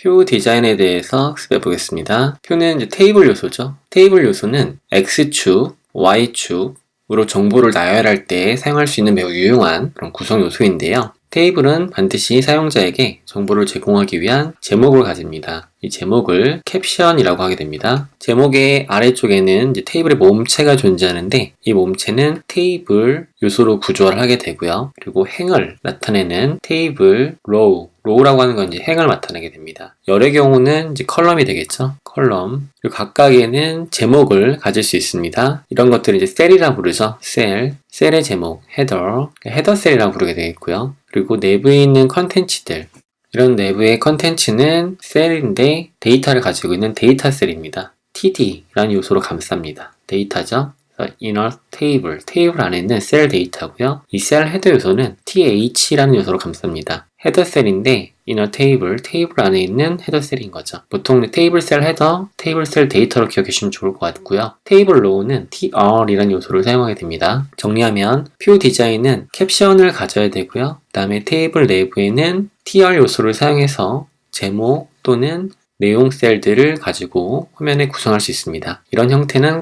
표 디자인에 대해서 학습해 보겠습니다. 표는 이제 테이블 요소죠. 테이블 요소는 X축, Y축으로 정보를 나열할 때 사용할 수 있는 매우 유용한 그런 구성 요소인데요. 테이블은 반드시 사용자에게 정보를 제공하기 위한 제목을 가집니다. 이 제목을 캡션이라고 하게 됩니다. 제목의 아래쪽에는 이제 테이블의 몸체가 존재하는데 이 몸체는 테이블 요소로 구조를 하게 되고요. 그리고 행을 나타내는 테이블 로우라고 하는 건 이제 행을 나타내게 됩니다. 열의 경우는 이제 컬럼이 되겠죠. 컬럼. 그리고 각각에는 제목을 가질 수 있습니다. 이런 것들을 이제 셀이라 부르죠. 셀의 제목, 헤더 셀이라고 부르게 되겠고요. 그리고 내부에 있는 컨텐츠들, 이런 내부의 컨텐츠는 셀인데 데이터를 가지고 있는 데이터 셀입니다. td라는 요소로 감쌉니다. 데이터죠. inner 테이블 안에 있는 셀 데이터고요. 이 셀 헤더 요소는 th라는 요소로 감쌉니다. 헤더 셀인데 inner 테이블 안에 있는 헤더 셀인 거죠. 보통 테이블 셀 헤더, 테이블 셀 데이터로 기억해 주시면 좋을 것 같고요. 테이블 로우는 tr이라는 요소를 사용하게 됩니다. 정리하면 표 디자인은 캡션을 가져야 되고요. 그 다음에 테이블 내부에는 tr 요소를 사용해서 제목 또는 내용 셀들을 가지고 화면에 구성할 수 있습니다. 이런 형태는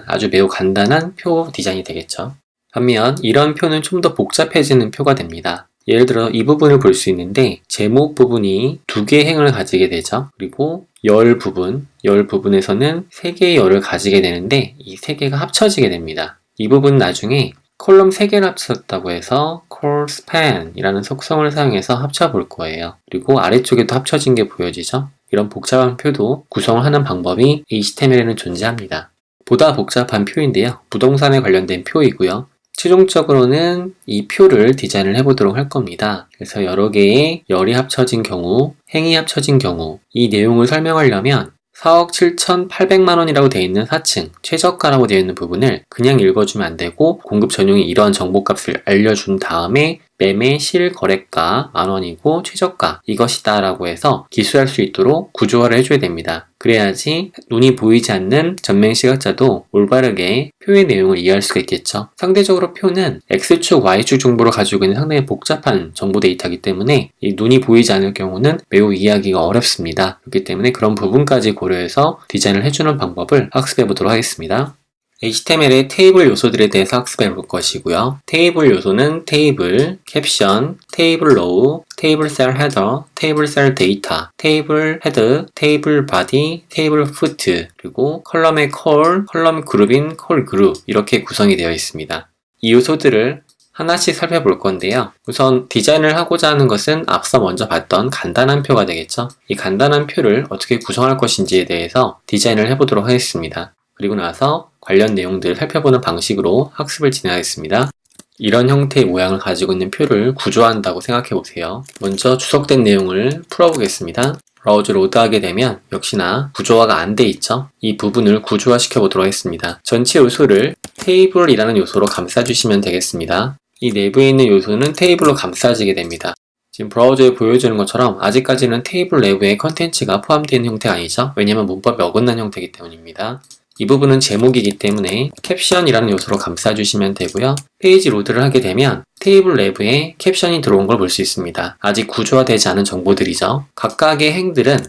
아주 매우 간단한 표 디자인이 되겠죠. 반면 이런 표는 좀 더 복잡해지는 표가 됩니다. 예를 들어 이 부분을 볼 수 있는데 제목 부분이 두 개의 행을 가지게 되죠. 그리고 열 부분에서는 세 개의 열을 가지게 되는데 이 세 개가 합쳐지게 됩니다. 이 부분은 나중에 콜럼 3개를 합쳤다고 해서 콜 스팬이라는 속성을 사용해서 합쳐볼 거예요. 그리고 아래쪽에도 합쳐진 게 보여지죠? 이런 복잡한 표도 구성을 하는 방법이 HTML에는 존재합니다. 보다 복잡한 표인데요. 부동산에 관련된 표이고요. 최종적으로는 이 표를 디자인을 해보도록 할 겁니다. 그래서 여러 개의 열이 합쳐진 경우, 행이 합쳐진 경우, 이 내용을 설명하려면 4억 7,800만 원이라고 되어 있는 4층 최저가라고 되어 있는 부분을 그냥 읽어주면 안 되고 공급 전용이 이러한 정보값을 알려준 다음에 매매 실거래가 만원이고 최저가 이것이다 라고 해서 기술할 수 있도록 구조화를 해줘야 됩니다. 그래야지 눈이 보이지 않는 전맹 시각자도 올바르게 표의 내용을 이해할 수가 있겠죠. 상대적으로 표는 X축, Y축 정보를 가지고 있는 상당히 복잡한 정보 데이터이기 때문에 이 눈이 보이지 않을 경우는 매우 이해하기가 어렵습니다. 그렇기 때문에 그런 부분까지 고려해서 디자인을 해주는 방법을 학습해 보도록 하겠습니다. HTML의 테이블 요소들에 대해서 학습해 볼 것이고요. 테이블 요소는 테이블, 캡션, 테이블 로우, 테이블 셀 헤더, 테이블 셀 데이터, 테이블 헤드, 테이블 바디, 테이블 푸트, 그리고 컬럼의 컬럼 그룹인 컬 그룹 이렇게 구성이 되어 있습니다. 이 요소들을 하나씩 살펴볼 건데요. 우선 디자인을 하고자 하는 것은 앞서 먼저 봤던 간단한 표가 되겠죠. 이 간단한 표를 어떻게 구성할 것인지에 대해서 디자인을 해보도록 하겠습니다. 그리고 나서 관련 내용들을 살펴보는 방식으로 학습을 진행하겠습니다. 이런 형태의 모양을 가지고 있는 표를 구조화한다고 생각해 보세요. 먼저 추석된 내용을 풀어보겠습니다. 브라우저를 로드하게 되면 역시나 구조화가 안 돼 있죠. 이 부분을 구조화시켜 보도록 하겠습니다. 전체 요소를 테이블이라는 요소로 감싸주시면 되겠습니다. 이 내부에 있는 요소는 테이블로 감싸지게 됩니다. 지금 브라우저에 보여주는 것처럼 아직까지는 테이블 내부에 컨텐츠가 포함되어 있는 형태가 아니죠. 왜냐하면 문법이 어긋난 형태이기 때문입니다. 이 부분은 제목이기 때문에 캡션이라는 요소로 감싸주시면 되고요. 페이지 로드를 하게 되면 테이블 내부에 캡션이 들어온 걸 볼 수 있습니다. 아직 구조화되지 않은 정보들이죠. 각각의 행들은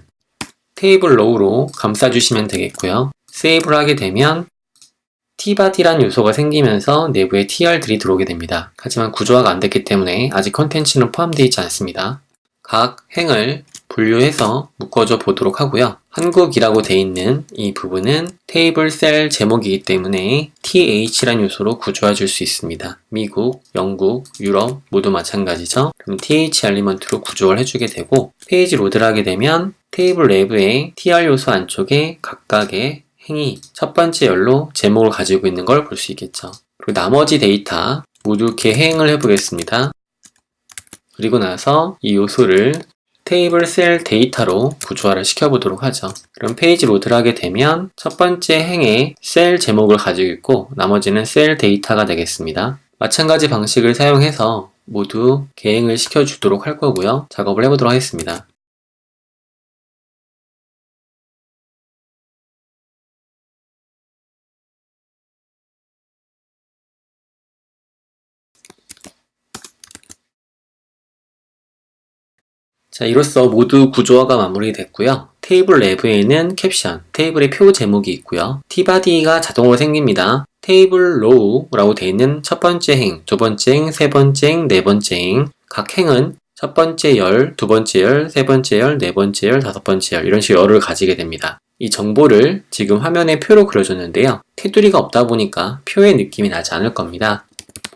테이블 로우로 감싸주시면 되겠고요. 세이브를 하게 되면 tbody라는 요소가 생기면서 내부에 tr들이 들어오게 됩니다. 하지만 구조화가 안 됐기 때문에 아직 컨텐츠는 포함되어 있지 않습니다. 각 행을 분류해서 묶어줘 보도록 하고요. 한국이라고 되어 있는 이 부분은 테이블 셀 제목이기 때문에 th라는 요소로 구조해 줄 수 있습니다. 미국, 영국, 유럽 모두 마찬가지죠. 그럼 th 엘리먼트로 구조를 해주게 되고 페이지 로드를 하게 되면 테이블 내부의 tr 요소 안쪽에 각각의 행이 첫 번째 열로 제목을 가지고 있는 걸 볼 수 있겠죠. 그리고 나머지 데이터 모두 개행을 해보겠습니다. 그리고 나서 이 요소를 테이블 셀 데이터로 구조화를 시켜보도록 하죠. 그럼 페이지 로드를 하게 되면 첫 번째 행에 셀 제목을 가지고 있고 나머지는 셀 데이터가 되겠습니다. 마찬가지 방식을 사용해서 모두 개행을 시켜주도록 할 거고요. 작업을 해보도록 하겠습니다. 자, 이로써 모두 구조화가 마무리됐고요. 테이블 내부에는 캡션, 테이블의 표 제목이 있고요. tbody가 자동으로 생깁니다. 테이블 row라고 되어 있는 첫 번째 행, 두 번째 행, 세 번째 행, 네 번째 행. 각 행은 첫 번째 열, 두 번째 열, 세 번째 열, 네 번째 열, 다섯 번째 열 이런 식으로 열을 가지게 됩니다. 이 정보를 지금 화면에 표로 그려줬는데요. 테두리가 없다 보니까 표의 느낌이 나지 않을 겁니다.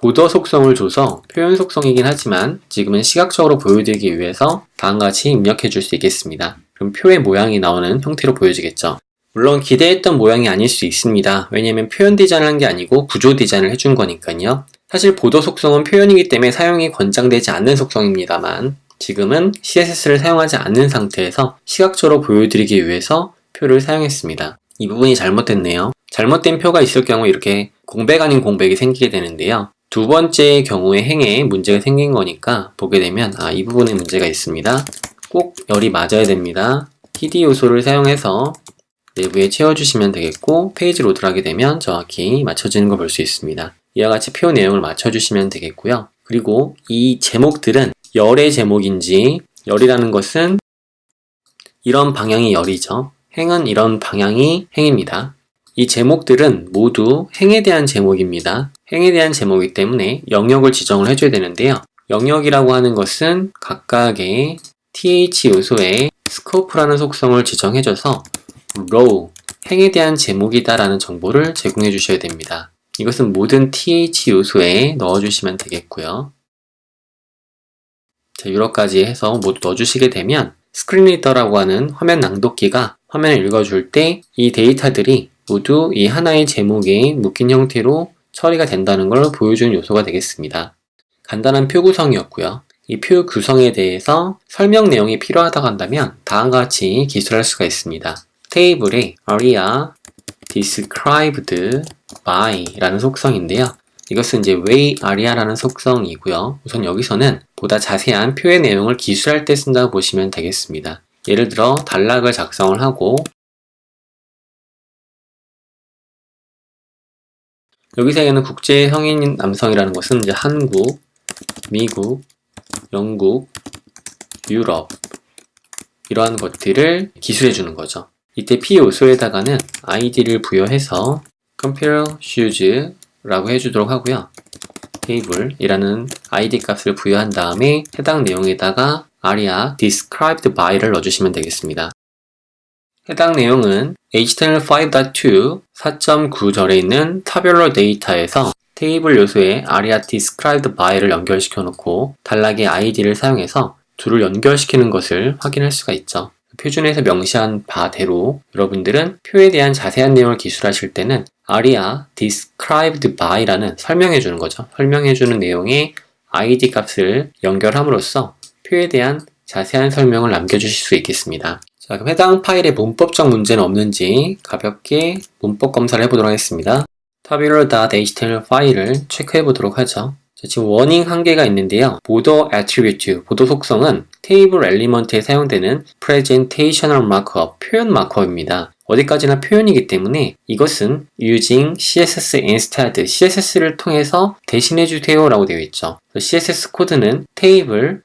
보더 속성을 줘서 표현 속성이긴 하지만 지금은 시각적으로 보여드리기 위해서 다음과 같이 입력해 줄 수 있겠습니다. 그럼 표의 모양이 나오는 형태로 보여지겠죠. 물론 기대했던 모양이 아닐 수 있습니다. 왜냐면 표현 디자인을 한 게 아니고 구조 디자인을 해준 거니까요. 사실 보더 속성은 표현이기 때문에 사용이 권장되지 않는 속성입니다만 지금은 CSS를 사용하지 않는 상태에서 시각적으로 보여드리기 위해서 표를 사용했습니다. 이 부분이 잘못됐네요. 잘못된 표가 있을 경우 이렇게 공백 아닌 공백이 생기게 되는데요. 두 번째 경우에 행에 문제가 생긴 거니까 보게 되면 이 부분에 문제가 있습니다. 꼭 열이 맞아야 됩니다. TD 요소를 사용해서 내부에 채워주시면 되겠고 페이지 로드를 하게 되면 정확히 맞춰지는 걸 볼 수 있습니다. 이와 같이 표 내용을 맞춰주시면 되겠고요. 그리고 이 제목들은 열의 제목인지 열이라는 것은 이런 방향이 열이죠. 행은 이런 방향이 행입니다. 이 제목들은 모두 행에 대한 제목입니다. 행에 대한 제목이기 때문에 영역을 지정을 해줘야 되는데요. 영역이라고 하는 것은 각각의 th 요소에 스코프라는 속성을 지정해줘서 row, 행에 대한 제목이다 라는 정보를 제공해 주셔야 됩니다. 이것은 모든 th 요소에 넣어주시면 되겠고요. 자, 이렇게까지 해서 모두 넣어주시게 되면 스크린 리더라고 하는 화면 낭독기가 화면을 읽어줄 때 이 데이터들이 모두 이 하나의 제목에 묶인 형태로 처리가 된다는 걸 보여주는 요소가 되겠습니다. 간단한 표 구성이었고요. 이 표 구성에 대해서 설명 내용이 필요하다고 한다면 다음과 같이 기술할 수가 있습니다. 테이블에 area described by 라는 속성인데요. 이것은 이제 way area라는 속성이고요. 우선 여기서는 보다 자세한 표의 내용을 기술할 때 쓴다고 보시면 되겠습니다. 예를 들어 단락을 작성을 하고 여기서는 국제 성인 남성이라는 것은 이제 한국, 미국, 영국, 유럽 이러한 것들을 기술해 주는 거죠. 이때 P 요소에다가는 id를 부여해서 computer shoes 라고 해주도록 하고요. table이라는 id 값을 부여한 다음에 해당 내용에다가 area described by를 넣어주시면 되겠습니다. 해당 내용은 HTML5.2 4.9절에 있는 tabular data에서 테이블 요소에 area described by를 연결시켜 놓고 단락의 id를 사용해서 둘을 연결시키는 것을 확인할 수가 있죠. 표준에서 명시한 바대로 여러분들은 표에 대한 자세한 내용을 기술하실 때는 area described by라는 설명해 주는 거죠. 설명해 주는 내용에 id 값을 연결함으로써 표에 대한 자세한 설명을 남겨주실 수 있겠습니다. 자, 그럼 해당 파일에 문법적 문제는 없는지 가볍게 문법 검사를 해보도록 하겠습니다. tabular.html 파일을 체크해 보도록 하죠. 자, 지금 워닝 한 개가 있는데요. border attribute, 보도 속성은 테이블 엘리먼트에 사용되는 presentational markup, 표현 마크업입니다. 어디까지나 표현이기 때문에 이것은 using CSS instead, CSS를 통해서 대신해 주세요 라고 되어 있죠. CSS 코드는 테이블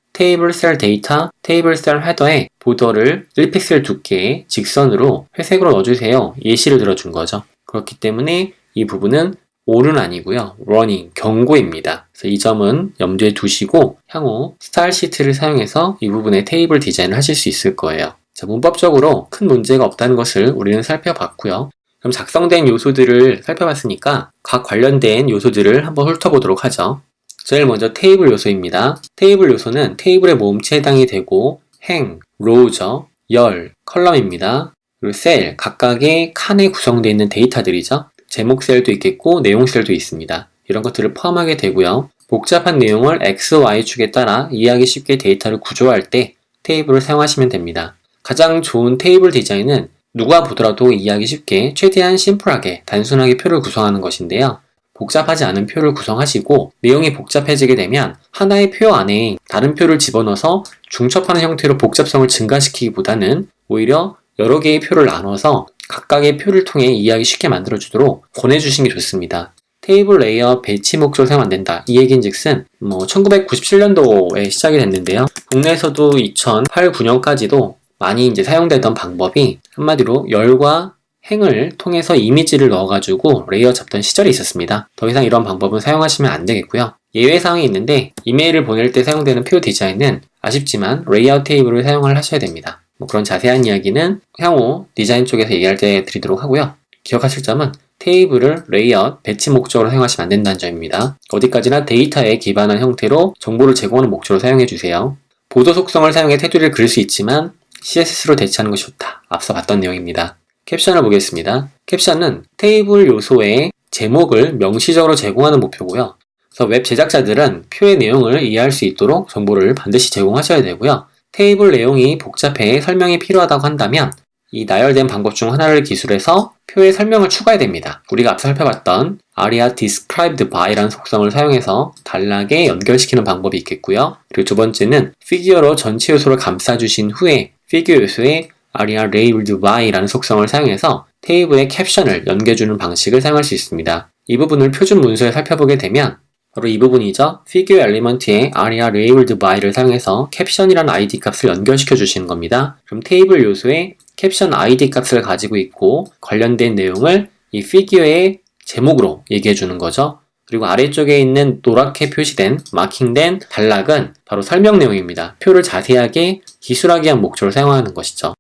셀 데이터, 테이블 셀 헤더에 보더를 1픽셀 두께의 직선으로 회색으로 넣어주세요. 예시를 들어준 거죠. 그렇기 때문에 이 부분은 all은 아니고요. running, 경고입니다. 그래서 이 점은 염두에 두시고 향후 스타일 시트를 사용해서 이 부분의 테이블 디자인을 하실 수 있을 거예요. 자, 문법적으로 큰 문제가 없다는 것을 우리는 살펴봤고요. 그럼 작성된 요소들을 살펴봤으니까 각 관련된 요소들을 한번 훑어보도록 하죠. 제일 먼저 테이블 요소입니다. 테이블 요소는 테이블의 모음체에 해당이 되고 행, 로우죠. 열, 컬럼입니다. 그리고 셀, 각각의 칸에 구성되어 있는 데이터들이죠. 제목 셀도 있겠고 내용 셀도 있습니다. 이런 것들을 포함하게 되고요. 복잡한 내용을 X, Y축에 따라 이해하기 쉽게 데이터를 구조할 때 테이블을 사용하시면 됩니다. 가장 좋은 테이블 디자인은 누가 보더라도 이해하기 쉽게 최대한 심플하게 단순하게 표를 구성하는 것인데요. 복잡하지 않은 표를 구성하시고 내용이 복잡해지게 되면 하나의 표 안에 다른 표를 집어넣어서 중첩하는 형태로 복잡성을 증가시키기보다는 오히려 여러 개의 표를 나눠서 각각의 표를 통해 이해하기 쉽게 만들어주도록 권해주시는 게 좋습니다. 테이블 레이아웃 배치 목적으로 사용 안 된다. 이 얘기인즉슨 1997년도에 시작이 됐는데요. 국내에서도 2008, 9년까지도 많이 이제 사용되던 방법이 한마디로 열과 행을 통해서 이미지를 넣어가지고 레이아웃 잡던 시절이 있었습니다. 더 이상 이런 방법은 사용하시면 안 되겠고요. 예외사항이 있는데 이메일을 보낼 때 사용되는 표 디자인은 아쉽지만 레이아웃 테이블을 사용을 하셔야 됩니다. 그런 자세한 이야기는 향후 디자인 쪽에서 얘기할 때 드리도록 하고요. 기억하실 점은 테이블을 레이아웃, 배치 목적으로 사용하시면 안 된다는 점입니다. 어디까지나 데이터에 기반한 형태로 정보를 제공하는 목적으로 사용해주세요. 보도 속성을 사용해 테두리를 그릴 수 있지만 CSS로 대체하는 것이 좋다. 앞서 봤던 내용입니다. 캡션을 보겠습니다. 캡션은 테이블 요소의 제목을 명시적으로 제공하는 목표고요. 그래서 웹 제작자들은 표의 내용을 이해할 수 있도록 정보를 반드시 제공하셔야 되고요. 테이블 내용이 복잡해 설명이 필요하다고 한다면 이 나열된 방법 중 하나를 기술해서 표에 설명을 추가해야 됩니다. 우리가 앞서 살펴봤던 aria described by라는 속성을 사용해서 단락에 연결시키는 방법이 있겠고요. 그리고 두 번째는 피규어로 전체 요소를 감싸주신 후에 피규어 요소에 aria labeled by라는 속성을 사용해서 테이블의 캡션을 연계해주는 방식을 사용할 수 있습니다. 이 부분을 표준 문서에 살펴보게 되면 바로 이 부분이죠. 피규어 엘리먼트에 aria labeled by를 사용해서 캡션이라는 id 값을 연결시켜 주시는 겁니다. 그럼 테이블 요소에 캡션 id 값을 가지고 있고 관련된 내용을 이 피규어의 제목으로 얘기해 주는 거죠. 그리고 아래쪽에 있는 노랗게 표시된 마킹된 단락은 바로 설명 내용입니다. 표를 자세하게 기술하기 위한 목적으로 사용하는 것이죠.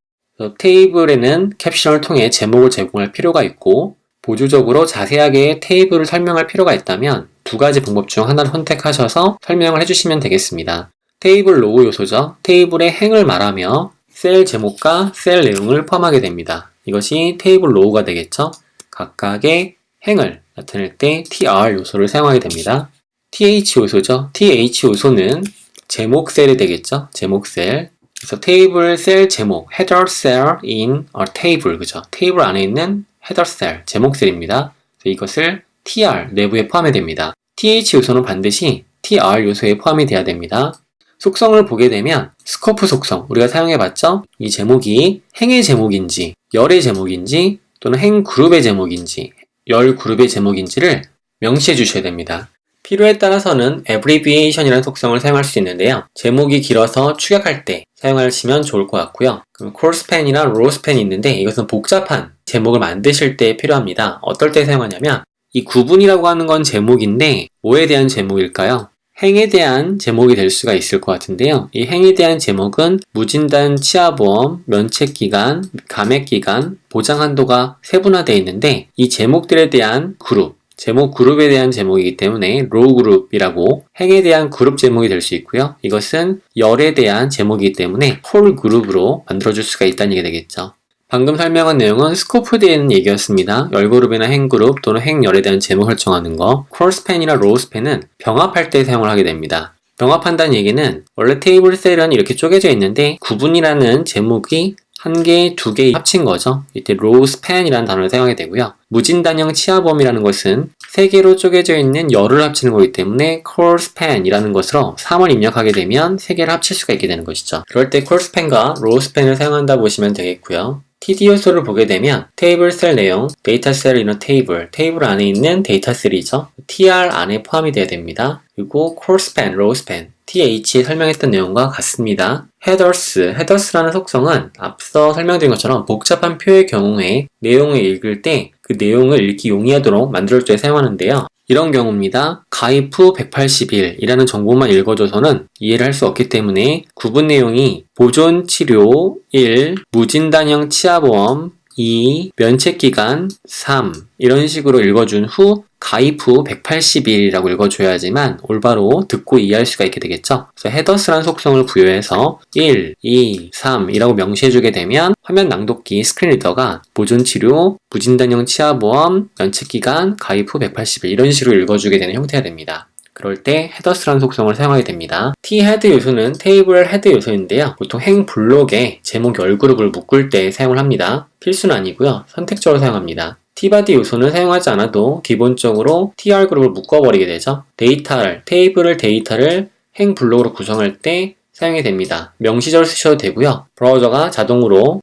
테이블에는 캡션을 통해 제목을 제공할 필요가 있고 보조적으로 자세하게 테이블을 설명할 필요가 있다면 두 가지 방법 중 하나를 선택하셔서 설명을 해주시면 되겠습니다. 테이블 로우 요소죠. 테이블의 행을 말하며 셀 제목과 셀 내용을 포함하게 됩니다. 이것이 테이블 로우가 되겠죠. 각각의 행을 나타낼 때 tr 요소를 사용하게 됩니다. th 요소죠. th 요소는 제목 셀이 되겠죠. 제목 셀. 그래서 테이블 셀 제목, header cell in a table, 그죠? 테이블 안에 있는 header cell, 제목 셀입니다. 이것을 tr 내부에 포함이 됩니다. th 요소는 반드시 tr 요소에 포함이 돼야 됩니다. 속성을 보게 되면 스코프 속성, 우리가 사용해봤죠? 이 제목이 행의 제목인지, 열의 제목인지, 또는 행 그룹의 제목인지, 열 그룹의 제목인지를 명시해 주셔야 됩니다. 필요에 따라서는 abbreviation이라는 속성을 사용할 수 있는데요. 제목이 길어서 축약할 때 사용하시면 좋을 것 같고요. 그럼 콜스팬이나 로스팬이 있는데 이것은 복잡한 제목을 만드실 때 필요합니다. 어떨 때 사용하냐면 이 구분이라고 하는 건 제목인데 뭐에 대한 제목일까요? 행에 대한 제목이 될 수가 있을 것 같은데요. 이 행에 대한 제목은 무진단 치아보험, 면책기간, 감액기간, 보장한도가 세분화되어 있는데 이 제목들에 대한 그룹, 제목 그룹에 대한 제목이기 때문에 로우 그룹이라고 행에 대한 그룹 제목이 될 수 있고요. 이것은 열에 대한 제목이기 때문에 홀 그룹으로 만들어줄 수가 있다는 얘기가 되겠죠. 방금 설명한 내용은 스코프에 대한 얘기였습니다. 열그룹이나 행그룹 또는 행열에 대한 제목 설정하는 거. 콜스팬이나 로우스팬은 병합할 때 사용을 하게 됩니다. 병합한다는 얘기는 원래 테이블 셀은 이렇게 쪼개져 있는데 구분이라는 제목이 한 개, 두 개 합친 거죠. 이때 로우스팬이라는 단어를 사용하게 되고요. 무진단형 치아범이라는 것은 세 개로 쪼개져 있는 열을 합치는 거기 때문에 콜스팬이라는 것으로 3을 입력하게 되면 세 개를 합칠 수가 있게 되는 것이죠. 그럴 때 콜스팬과 로우스팬을 사용한다 보시면 되겠고요. TD 요소를 보게 되면 테이블 셀 내용, 데이터 셀 이너 테이블, 테이블 안에 있는 데이터 셀이죠. TR 안에 포함이 되어야 됩니다. 그리고 콜스팬, 로우스팬, TH에 설명했던 내용과 같습니다. 헤더스라는 속성은 앞서 설명드린 것처럼 복잡한 표의 경우에 내용을 읽을 때 그 내용을 읽기 용이하도록 만들어줄 때 사용하는데요. 이런 경우입니다. 가입 후 180일이라는 정보만 읽어줘서는 이해를 할 수 없기 때문에 구분 내용이 보존 치료 1, 무진단형 치아보험 2, 면책기간 3 이런 식으로 읽어준 후 가입 후 180일이라고 읽어줘야지만 올바로 듣고 이해할 수가 있게 되겠죠. 그래서 헤더스라는 속성을 부여해서 1, 2, 3이라고 명시해주게 되면 화면 낭독기 스크린 리더가 보존치료, 무진단형 치아보험, 면책기간, 가입 후 180일 이런 식으로 읽어주게 되는 형태가 됩니다. 그럴 때 헤더스라는 속성을 사용하게 됩니다. T-헤드 요소는 테이블 헤드 요소인데요. 보통 행 블록에 제목 열 그룹을 묶을 때 사용을 합니다. 필수는 아니고요. 선택적으로 사용합니다. T바디 요소는 사용하지 않아도 기본적으로 TR 그룹을 묶어버리게 되죠. 테이블을 데이터를 행 블록으로 구성할 때 사용이 됩니다. 명시적으로 쓰셔도 되고요. 브라우저가 자동으로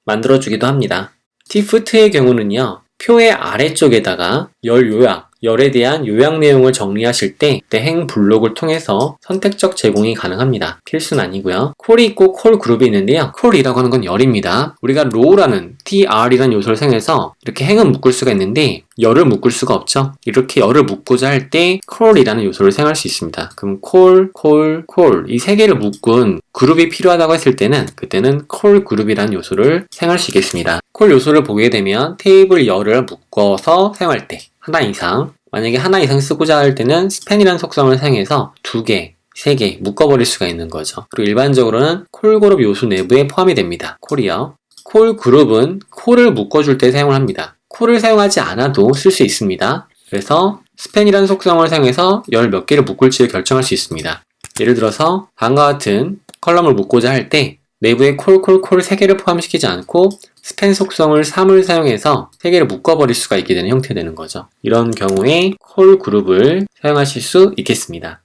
만들어주기도 합니다. T프트의 경우는요. 표의 아래쪽에다가 열 요약, 열에 대한 요약 내용을 정리하실 때 행 블록을 통해서 선택적 제공이 가능합니다. 필수는 아니고요. 콜이 있고 콜 그룹이 있는데요. 콜이라고 하는 건 열입니다. 우리가 row라는 tr이라는 요소를 사용해서 이렇게 행은 묶을 수가 있는데 열을 묶을 수가 없죠. 이렇게 열을 묶고자 할 때 콜이라는 요소를 사용할 수 있습니다. 그럼 콜 이 세 개를 묶은 그룹이 필요하다고 했을 때는 그때는 콜 그룹이라는 요소를 사용할 수 있겠습니다. 콜 요소를 보게 되면 테이블 열을 묶어서 사용할 때 하나 이상, 만약에 하나 이상 쓰고자 할 때는 스팬이라는 속성을 사용해서 2개, 3개 묶어버릴 수가 있는 거죠. 그리고 일반적으로는 콜 그룹 요소 내부에 포함이 됩니다. 콜이요. 콜 그룹은 콜을 묶어줄 때 사용을 합니다. 콜을 사용하지 않아도 쓸 수 있습니다. 그래서 스팬이라는 속성을 사용해서 열 몇 개를 묶을지를 결정할 수 있습니다. 예를 들어서 다음과 같은 컬럼을 묶고자 할 때 내부에 콜 3개를 포함시키지 않고 스팬 속성을 3을 사용해서 3개를 묶어버릴 수가 있게 되는 형태가 되는 거죠. 이런 경우에 콜 그룹을 사용하실 수 있겠습니다.